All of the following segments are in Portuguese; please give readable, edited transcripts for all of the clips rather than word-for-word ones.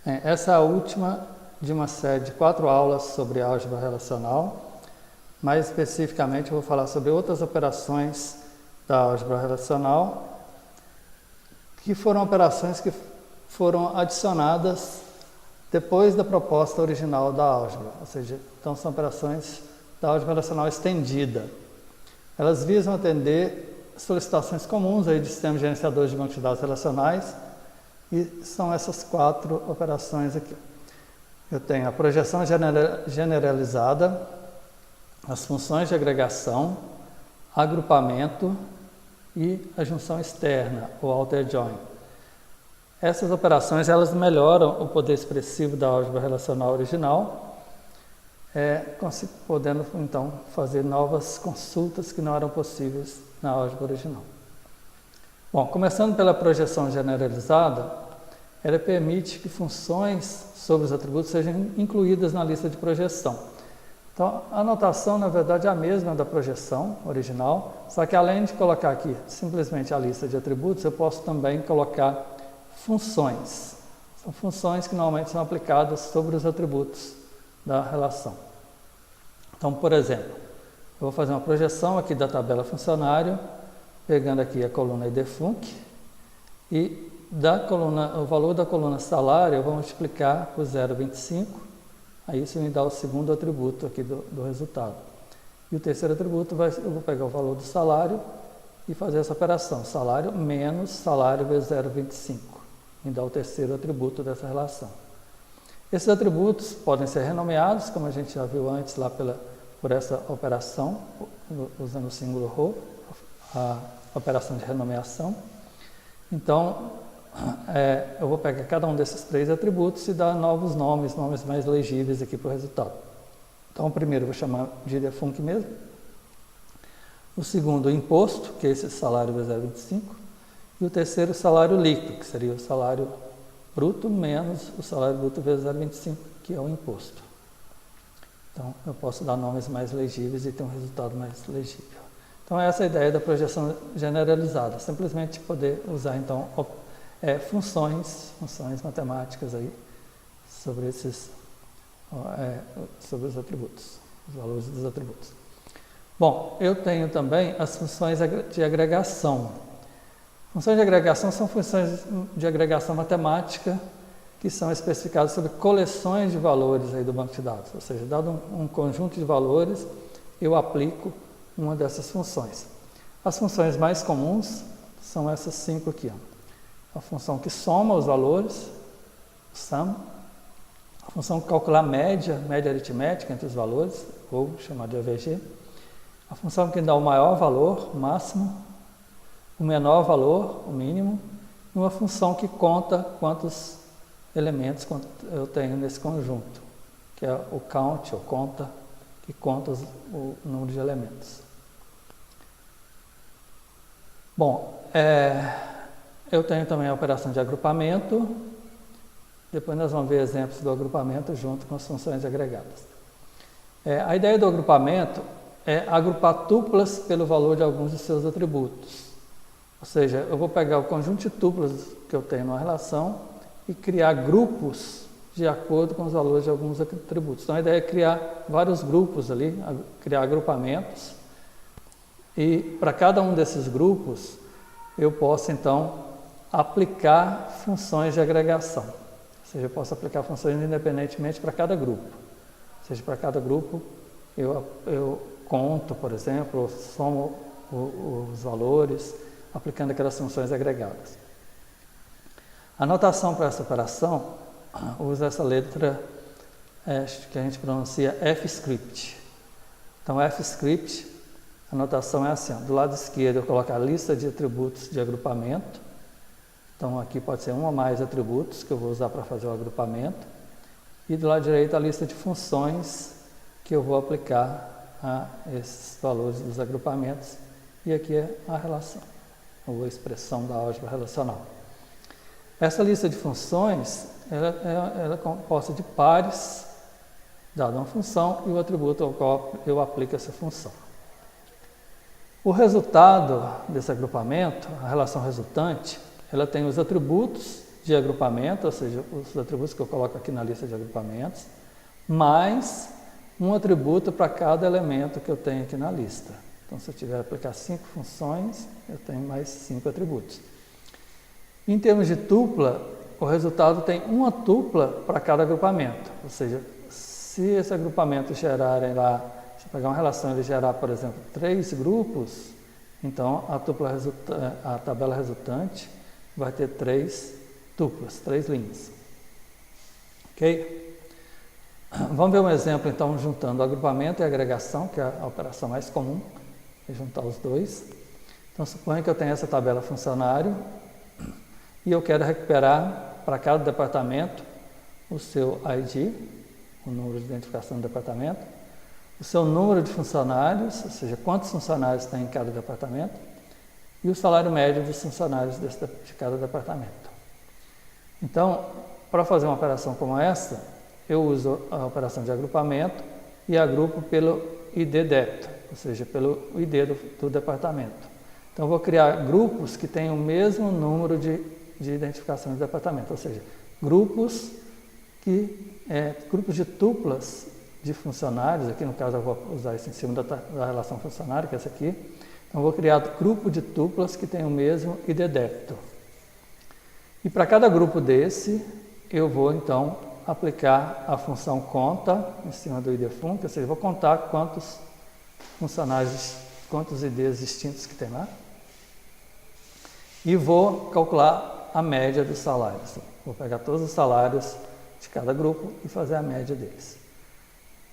Essa é a última de uma série de 4 aulas sobre álgebra relacional. Mais especificamente, eu vou falar sobre outras operações da álgebra relacional, que foram operações que foram adicionadas depois da proposta original da álgebra, ou seja, então são operações da álgebra relacional estendida. Elas visam atender solicitações comuns aí de sistemas gerenciadores de banco de dados relacionais, e são essas 4 operações aqui. Eu tenho a projeção generalizada, as funções de agregação, agrupamento e a junção externa, ou outer join. Essas operações elas melhoram o poder expressivo da álgebra relacional original, podendo então fazer novas consultas que não eram possíveis na álgebra original. Bom, começando pela projeção generalizada, ela permite que funções sobre os atributos sejam incluídas na lista de projeção. Então, a notação, na verdade, é a mesma da projeção original, só que além de colocar aqui simplesmente a lista de atributos, eu posso também colocar funções. São funções que normalmente são aplicadas sobre os atributos da relação. Então, por exemplo, eu vou fazer uma projeção aqui da tabela funcionário, pegando aqui a coluna IDFUNC, e o valor da coluna salário eu vou multiplicar por 0,25, aí isso me dá o segundo atributo aqui do resultado. E o terceiro atributo, eu vou pegar o valor do salário e fazer essa operação, salário menos salário vezes 0,25, me dá o terceiro atributo dessa relação. Esses atributos podem ser renomeados, como a gente já viu antes lá por essa operação, usando o símbolo rho, a operação de renomeação. Então, eu vou pegar cada um desses 3 atributos e dar novos nomes mais legíveis aqui para o resultado. Então, o primeiro eu vou chamar de IDFUNC mesmo. O segundo, imposto, que é esse salário vezes 0,25. E o terceiro, salário líquido, que seria o salário bruto menos o salário bruto vezes 0,25, que é o imposto. Então, eu posso dar nomes mais legíveis e ter um resultado mais legível. Então, essa é a ideia da projeção generalizada, simplesmente poder usar, então, funções matemáticas aí sobre sobre os atributos, os valores dos atributos. Bom, eu tenho também as funções de agregação. Funções de agregação são funções de agregação matemática que são especificadas sobre coleções de valores aí do banco de dados, ou seja, dado um conjunto de valores, eu aplico uma dessas funções. As funções mais comuns são essas 5 aqui, ó. A função que soma os valores, sum, a função que calcula a média aritmética entre os valores, ou chamada de AVG, a função que dá o maior valor, o máximo, o menor valor, o mínimo, e uma função que conta quantos elementos eu tenho nesse conjunto, que é o count, ou conta, que conta o número de elementos. Bom, eu tenho também a operação de agrupamento, depois nós vamos ver exemplos do agrupamento junto com as funções agregadas. A ideia do agrupamento é agrupar tuplas pelo valor de alguns de seus atributos. Ou seja, eu vou pegar o conjunto de tuplas que eu tenho numa relação e criar grupos de acordo com os valores de alguns atributos. Então a ideia é criar vários grupos ali, criar agrupamentos, e para cada um desses grupos eu posso então aplicar funções de agregação. Ou seja, eu posso aplicar funções independentemente para cada grupo. Ou seja, para cada grupo eu conto, por exemplo, somo os valores, aplicando aquelas funções agregadas. A notação para essa operação usa essa letra que a gente pronuncia F-script. Então, F-script, a notação é assim, ó, do lado esquerdo eu coloco a lista de atributos de agrupamento. Então, aqui pode ser um ou mais atributos que eu vou usar para fazer o agrupamento. E do lado direito a lista de funções que eu vou aplicar a esses valores dos agrupamentos. E aqui é a relação, ou a expressão da álgebra relacional. Essa lista de funções, ela é composta de pares, dada uma função, e o atributo ao qual eu aplico essa função. O resultado desse agrupamento, a relação resultante, ela tem os atributos de agrupamento, ou seja, os atributos que eu coloco aqui na lista de agrupamentos, mais um atributo para cada elemento que eu tenho aqui na lista. Então, se eu tiver aplicar 5 funções, eu tenho mais 5 atributos. Em termos de tupla, o resultado tem uma tupla para cada agrupamento, ou seja, se esse agrupamento gerarem lá, se eu pegar uma relação e ele gerar, por exemplo, 3 grupos, então a tabela resultante vai ter 3 tuplas, 3 linhas. Ok? Vamos ver um exemplo, então, juntando agrupamento e agregação, que é a operação mais comum, é juntar os dois. Então, suponha que eu tenho essa tabela funcionário e eu quero recuperar para cada departamento o seu ID, o número de identificação do departamento, o seu número de funcionários, ou seja, quantos funcionários tem em cada departamento, e o salário médio dos funcionários de cada departamento. Então, para fazer uma operação como essa, eu uso a operação de agrupamento e agrupo pelo ID débito, ou seja, pelo ID do departamento. Então, eu vou criar grupos que tenham o mesmo número de identificação do departamento, ou seja, grupos de tuplas de funcionários, aqui no caso eu vou usar isso em cima da relação funcionário, que é essa aqui. Então, eu vou criar grupo de tuplas que tenham o mesmo ID débito. E para cada grupo desse, eu vou então aplicar a função conta em cima do ID func, ou seja, eu vou contar quantos funcionários, quantos IDs distintos que tem lá, e vou calcular a média dos salários. Vou pegar todos os salários de cada grupo e fazer a média deles.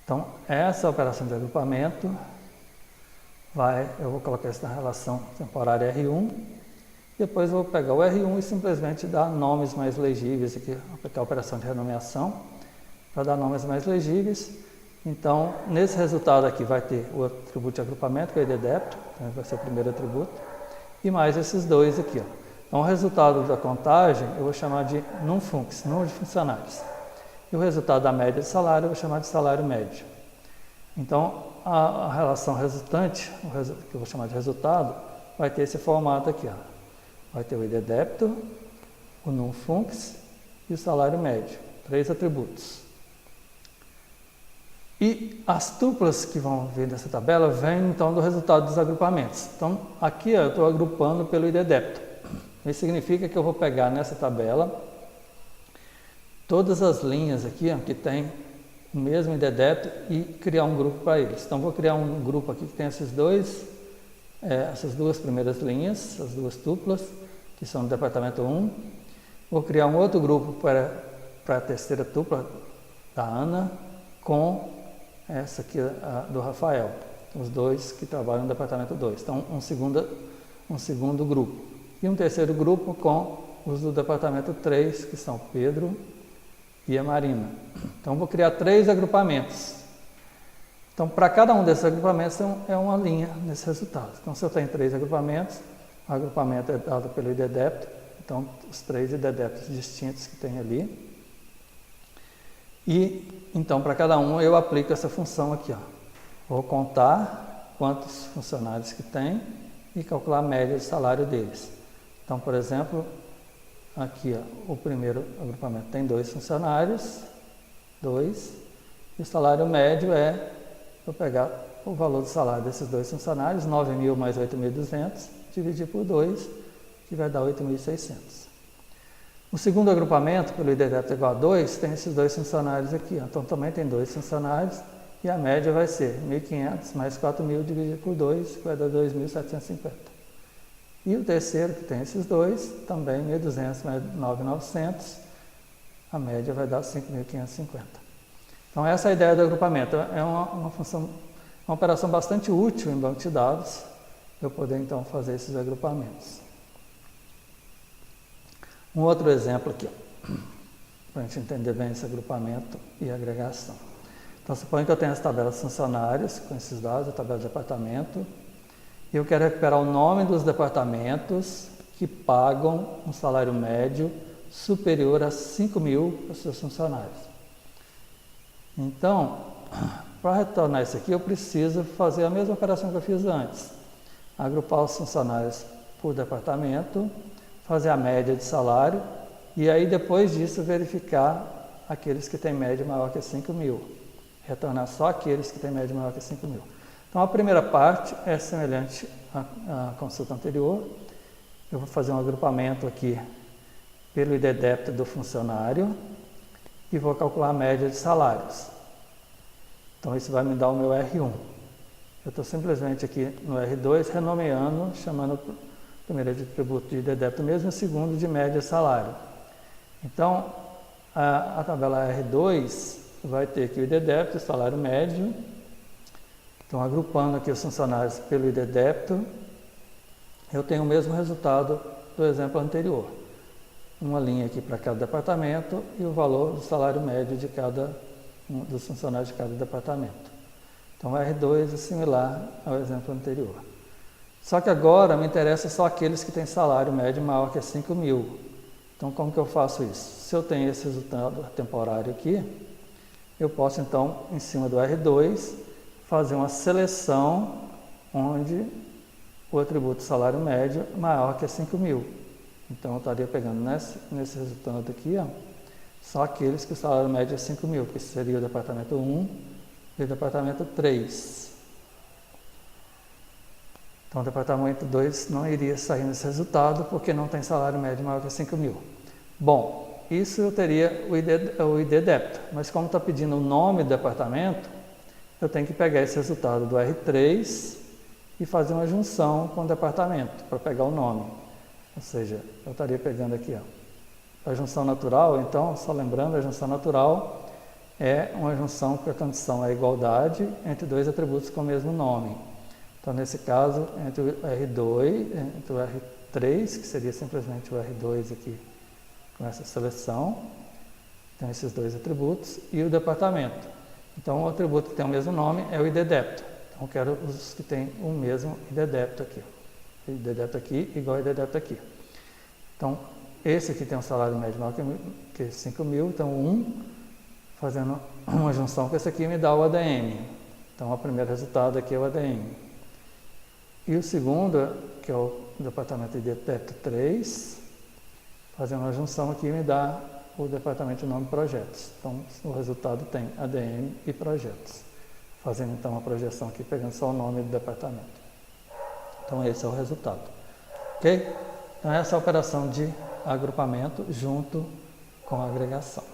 Então, essa operação de agrupamento eu vou colocar isso na relação temporária R1, depois eu vou pegar o R1 e simplesmente dar nomes mais legíveis, aqui aplicar a operação de renomeação para dar nomes mais legíveis. Então, nesse resultado aqui vai ter o atributo de agrupamento, que é o ID débito, vai ser o primeiro atributo, e mais esses dois aqui. Então, o resultado da contagem eu vou chamar de num-func, número de funcionários. E o resultado da média de salário eu vou chamar de salário médio. Então, a relação resultante, que eu vou chamar de resultado, vai ter esse formato aqui. Vai ter o ID débito, o num-func e o salário médio. 3 atributos. E as tuplas que vão vir dessa tabela vêm então do resultado dos agrupamentos. Então, aqui eu estou agrupando pelo ID débito. Isso significa que eu vou pegar nessa tabela todas as linhas aqui que tem o mesmo ID débito e criar um grupo para eles. Então, vou criar um grupo aqui que tem essas duas primeiras linhas, as duas tuplas, que são do departamento 1. Vou criar um outro grupo para a terceira tupla da Ana com essa aqui do Rafael, os dois que trabalham no departamento 2. Então, um segundo grupo. E um terceiro grupo com os do departamento 3, que são Pedro e a Marina. Então, vou criar 3 agrupamentos. Então, para cada um desses agrupamentos é uma linha nesse resultado. Então, se eu tenho 3 agrupamentos, o agrupamento é dado pelo ID débito, então os 3 ID débitos distintos que tem ali. E, então, para cada um eu aplico essa função aqui. Vou contar quantos funcionários que tem e calcular a média de salário deles. Então, por exemplo, aqui o primeiro agrupamento tem 2 funcionários, 2, e o salário médio vou pegar o valor do salário desses 2 funcionários, 9.000 mais 8.200, dividir por 2, que vai dar 8.600. O segundo agrupamento, pelo ID débito igual a 2, tem esses 2 funcionários aqui. Então, também tem 2 funcionários e a média vai ser 1.500 mais 4.000 dividido por 2, que vai dar 2.750. E o terceiro, que tem esses 2, também 1.200 mais 9.900, a média vai dar 5.550. Então, essa é a ideia do agrupamento. É uma operação bastante útil em banco de dados, eu poder, então, fazer esses agrupamentos. Um outro exemplo aqui, para a gente entender bem esse agrupamento e agregação. Então, suponha que eu tenho as tabelas funcionários, com esses dados, a tabela de departamento, e eu quero recuperar o nome dos departamentos que pagam um salário médio superior a 5.000 para os seus funcionários. Então, para retornar isso aqui, eu preciso fazer a mesma operação que eu fiz antes. Agrupar os funcionários por departamento, fazer a média de salário E aí depois disso verificar aqueles que têm média maior que 5.000. Retornar só aqueles que têm média maior que 5.000. Então a primeira parte é semelhante à consulta anterior. Eu vou fazer um agrupamento aqui pelo ID débito do funcionário e vou calcular a média de salários. Então isso vai me dar o meu R1. Eu estou simplesmente aqui no R2 renomeando, chamando o primeiro de tributo de ID débito mesmo e o segundo de média salário. Então a tabela R2 vai ter aqui o ID débito, o salário médio. Então agrupando aqui os funcionários pelo ID débito, eu tenho o mesmo resultado do exemplo anterior. Uma linha aqui para cada departamento e o valor do salário médio de cada dos funcionários de cada departamento. Então, o R2 é similar ao exemplo anterior. Só que agora me interessa só aqueles que têm salário médio maior que 5.000. Então, como que eu faço isso? Se eu tenho esse resultado temporário aqui, eu posso, então, em cima do R2, fazer uma seleção onde o atributo salário médio é maior que 5.000. Então, eu estaria pegando nesse resultado aqui, ó, só aqueles que o salário médio é 5.000, que seria o departamento 1 e o departamento 3. Então, o departamento 2 não iria sair nesse resultado, porque não tem salário médio maior que 5.000. Bom, isso eu teria o ID débito, mas como está pedindo o nome do departamento, eu tenho que pegar esse resultado do R3 e fazer uma junção com o departamento, para pegar o nome. Ou seja, eu estaria pegando aqui, ó, a junção natural. Então, só lembrando, a junção natural é uma junção que a condição é igualdade entre dois atributos com o mesmo nome. Então, nesse caso, entre o R2, entre o R3, que seria simplesmente o R2 aqui, com essa seleção, tem esses dois atributos, e o departamento. Então, o atributo que tem o mesmo nome é o ID débito. Então, eu quero os que têm o mesmo ID débito aqui. ID débito aqui igual a ID débito aqui. Então, esse aqui tem um salário médio maior que 5.000, então 1, fazendo uma junção com esse aqui, me dá o ADM. Então, o primeiro resultado aqui é o ADM. E o segundo, que é o departamento de débito 3, fazendo uma junção aqui, me dá o departamento de nome projetos. Então, o resultado tem ADM e projetos. Fazendo, então, a projeção aqui, pegando só o nome do departamento. Então, esse é o resultado. Ok? Então, essa é a operação de agrupamento junto com a agregação.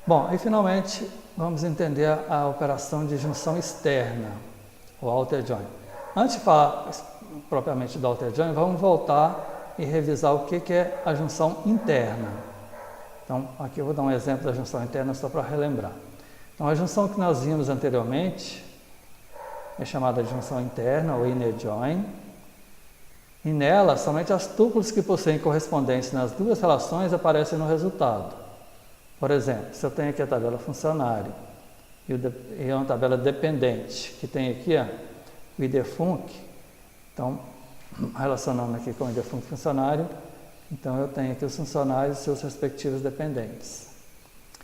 Bom, e finalmente vamos entender a operação de junção externa, o outer join. Antes de falar propriamente do outer join, vamos voltar e revisar o que é a junção interna. Então, aqui eu vou dar um exemplo da junção interna só para relembrar. Então, a junção que nós vimos anteriormente é chamada de junção interna, ou inner join, e nela, somente as tuplas que possuem correspondência nas duas relações aparecem no resultado. Por exemplo, se eu tenho aqui a tabela funcionário e uma tabela dependente, que tem aqui o IDFUNC, então, relacionando aqui com o IDFUNC funcionário, então eu tenho aqui os funcionários e seus respectivos dependentes.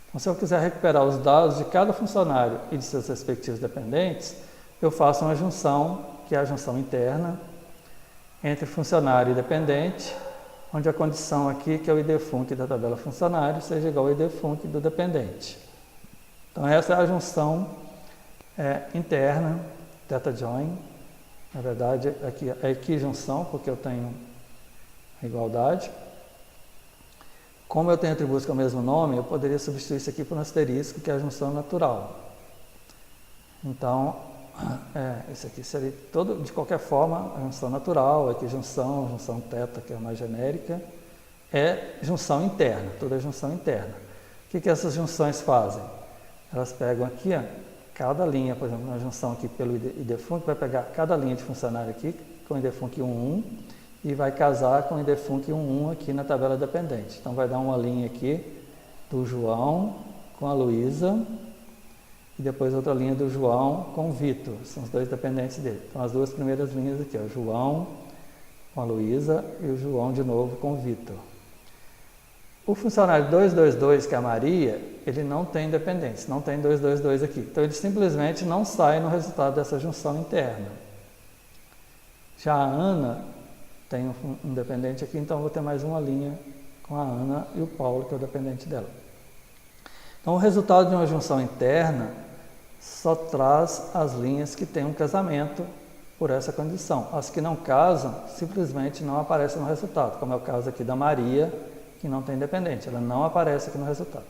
Então, se eu quiser recuperar os dados de cada funcionário e de seus respectivos dependentes, eu faço uma junção, que é a junção interna, entre funcionário e dependente, onde a condição aqui, que é o IDFUNC da tabela funcionário, seja igual ao IDFUNC do dependente. Então, essa é a junção interna, theta join. Na verdade, aqui é equijunção, porque eu tenho igualdade. Como eu tenho atributos com o mesmo nome, eu poderia substituir isso aqui por um asterisco, que é a junção natural. Então, isso aqui seria de qualquer forma, a junção natural, a equijunção, a junção θ, que é a mais genérica, é junção interna, toda é junção interna. O que essas junções fazem? Elas pegam aqui, cada linha, por exemplo, na junção aqui pelo IDFUNC, vai pegar cada linha de funcionário aqui, com o IDFUNC 1.1, e vai casar com o IDFUNC 1.1 aqui na tabela dependente. Então, vai dar uma linha aqui do João com a Luísa, e depois outra linha do João com o Vitor, são os dois dependentes dele. Então, as duas primeiras linhas aqui, o João com a Luísa e o João de novo com o Vitor. O funcionário 222, que é a Maria, ele não tem dependentes, não tem 222 aqui. Então, ele simplesmente não sai no resultado dessa junção interna. Já a Ana tem um dependente aqui, então eu vou ter mais uma linha com a Ana e o Paulo, que é o dependente dela. Então, o resultado de uma junção interna só traz as linhas que têm um casamento por essa condição. As que não casam, simplesmente não aparecem no resultado, como é o caso aqui da Maria, que não tem dependente, ela não aparece aqui no resultado.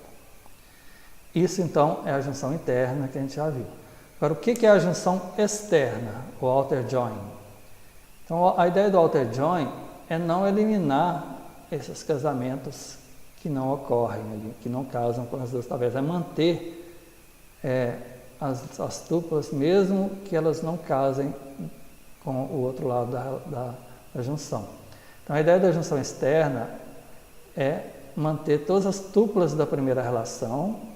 Isso, então, é a junção interna que a gente já viu. Agora, o que é a junção externa, o outer join? Então, a ideia do outer join é não eliminar esses casamentos que não ocorrem, que não casam com as duas tabelas, é manter as duplas, mesmo que elas não casem com o outro lado da junção. Então, a ideia da junção externa é manter todas as tuplas da primeira relação,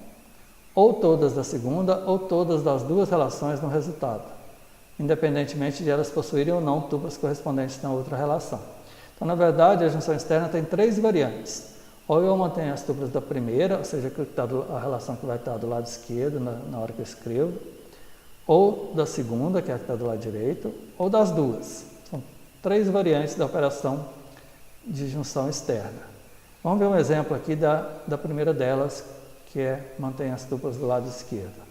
ou todas da segunda, ou todas das duas relações no resultado, independentemente de elas possuírem ou não tuplas correspondentes na outra relação. Então, na verdade, a junção externa tem três variantes. Ou eu mantenho as tuplas da primeira, ou seja, a relação que vai estar do lado esquerdo na hora que eu escrevo, ou da segunda, que é a que está do lado direito, ou das duas. São três variantes da operação de junção externa. Vamos ver um exemplo aqui da primeira delas, que é manter as tuplas do lado esquerdo.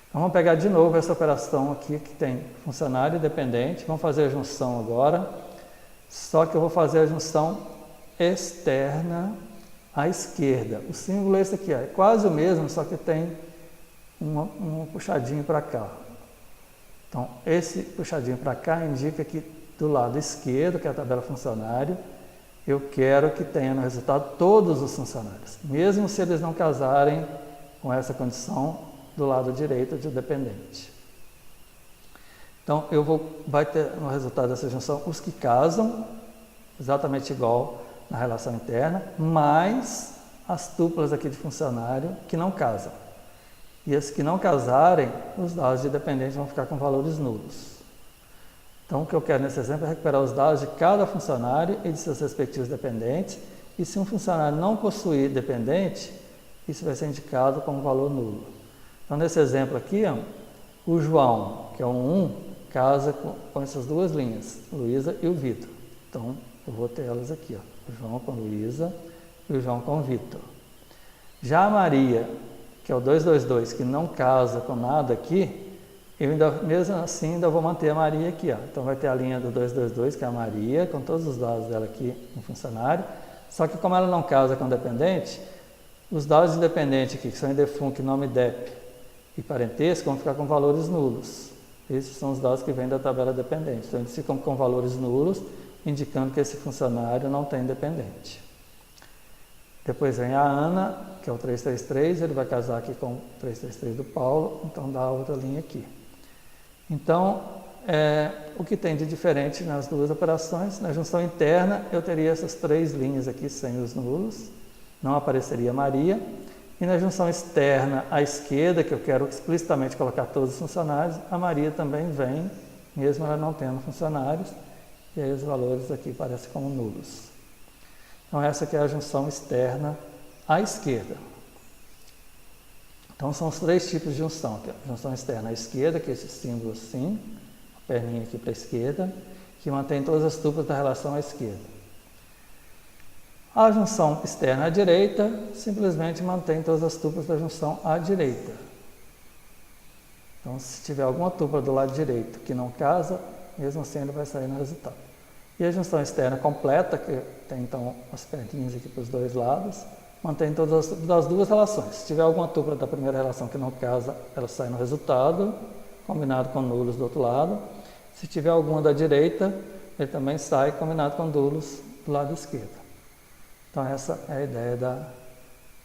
Então, vamos pegar de novo essa operação aqui, que tem funcionário e dependente. Vamos fazer a junção agora, só que eu vou fazer a junção externa à esquerda. O símbolo é esse aqui, é quase o mesmo, só que tem um puxadinho para cá. Então, esse puxadinho para cá indica que do lado esquerdo, que é a tabela funcionário, eu quero que tenha no resultado todos os funcionários, mesmo se eles não casarem com essa condição do lado direito de dependente. Então, vai ter no resultado dessa junção os que casam, exatamente igual na relação interna, mais as tuplas aqui de funcionário que não casam. E as que não casarem, os dados de dependente vão ficar com valores nulos. Então, o que eu quero nesse exemplo é recuperar os dados de cada funcionário e de seus respectivos dependentes. E se um funcionário não possuir dependente, isso vai ser indicado como valor nulo. Então, nesse exemplo aqui, ó, o João, que é um 1, casa com essas duas linhas, Luísa e o Vitor. Então, eu vou ter elas aqui, ó, o João com a Luísa e o João com o Vitor. Já a Maria, que é o 222, que não casa com nada aqui, eu ainda, mesmo assim, ainda vou manter a Maria aqui, ó. Então, vai ter a linha do 222, que é a Maria, com todos os dados dela aqui no funcionário. Só que, como ela não casa com dependente, os dados de dependente aqui, que são IDEFUNC, nome DEP e parentesco, vão ficar com valores nulos. Esses são os dados que vêm da tabela dependente. Então, eles ficam com valores nulos, indicando que esse funcionário não tem dependente. Depois vem a Ana, que é o 333, ele vai casar aqui com o 333 do Paulo, então dá a outra linha aqui. Então, o que tem de diferente nas duas operações, na junção interna eu teria essas três linhas aqui sem os nulos, não apareceria Maria, e na junção externa à esquerda, que eu quero explicitamente colocar todos os funcionários, a Maria também vem, mesmo ela não tendo funcionários, e aí os valores aqui parecem como nulos. Então, essa aqui é a junção externa à esquerda. Então, são os três tipos de junção. A junção externa à esquerda, que é esse símbolo assim, a perninha aqui para a esquerda, que mantém todas as tuplas da relação à esquerda. A junção externa à direita, simplesmente mantém todas as tuplas da junção à direita. Então, se tiver alguma tupla do lado direito que não casa, mesmo assim ele vai sair no resultado. E a junção externa completa, que tem então as perninhas aqui para os dois lados, mantém todas as duas relações. Se tiver alguma tupla da primeira relação que não casa, ela sai no resultado, combinado com nulos do outro lado. Se tiver alguma da direita, ele também sai combinado com nulos do lado esquerdo. Então, essa é a ideia da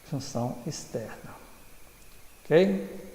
junção externa. Ok?